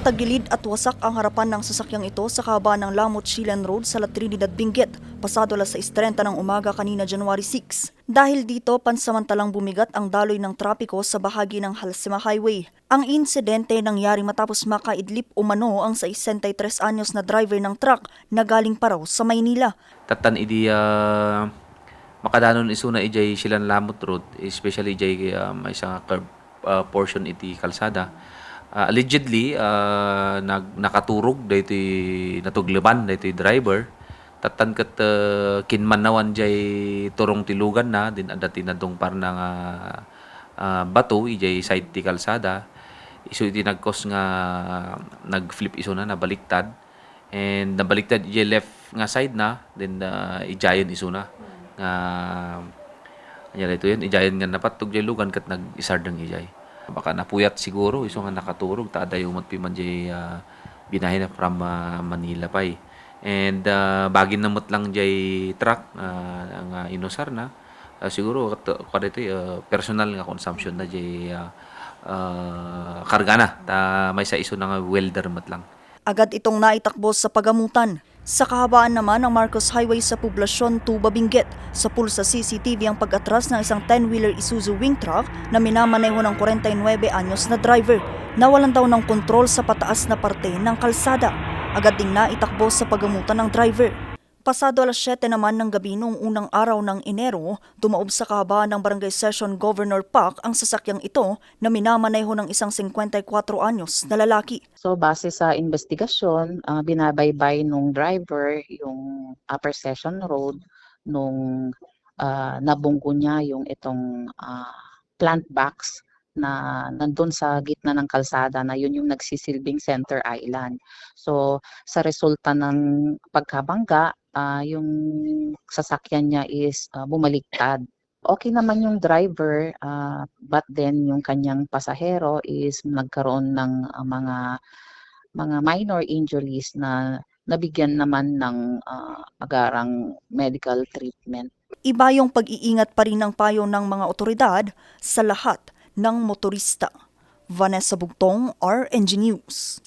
Nagkatagilid at wasak ang harapan ng sasakyang ito sa kahabaan ng Lamot Chilen Road sa La Trinidad, Benguet, pasado 6:30 ng umaga kanina January 6. Dahil dito, pansamantalang bumigat ang daloy ng trapiko sa bahagi ng Halsema Highway. Ang insidente nangyari matapos makaidlip umano ang 63 anyos na driver ng truck na galing pa raw sa Maynila. Tatan idi makadanon isuna ijay Silan Lamot Road, especially ijay may isang curb portion iti kalsada. Allegedly nakaturog dahito natugleban dahito driver tatan ket kinmanawan jay turong tilugan na din adati nadong parang bato ijay side ti kalsada isu iti nagkos nga nagflip iso na nabaliktad and nabaliktad ijay left nga side na then ijayon iso na nga anya ito yun ijayon nga napatog jay lugan ket nag-isardang ijay. Baka napuyat siguro, iso nga nakaturog, taday umot piman jay binahin na from Manila pa eh. And bagin namot lang jay truck nga inusar na, siguro kada ito personal nga consumption na jay karga na, may sa iso na nga welder mat lang. Agad itong naitakbo sa pagamutan. Sa kahabaan naman ng Marcos Highway sa Poblasyon, Tuba, Benguet, sa pulsa CCTV ang pag-atras ng isang 10-wheeler Isuzu wing truck na minamaneho ng 49 anyos na driver. Nawalan daw ng kontrol sa pataas na parte ng kalsada. Agad ding naitakbo sa pagamutan ng driver. Pasado 7 naman ng gabi noong unang araw ng Enero, dumaob sa kahabaan ng Barangay Session Governor Park ang sasakyang ito na minamaneho ng isang 54 anyos na lalaki. So base sa investigasyon, binabaybay nung driver yung Upper Session Road nung nabunggo niya yung itong plant box na nandun sa gitna ng kalsada na yun yung nagsisilbing center island. So sa resulta ng pagkabangga, yung sasakyan niya is bumaliktad. Okay naman yung driver, but then yung kanyang pasahero is nagkaroon ng mga minor injuries na nabigyan naman ng agarang medical treatment. Iba yung pag-iingat pa rin ng payo ng mga otoridad sa lahat ng motorista. Vanessa Bugtong, RNG News.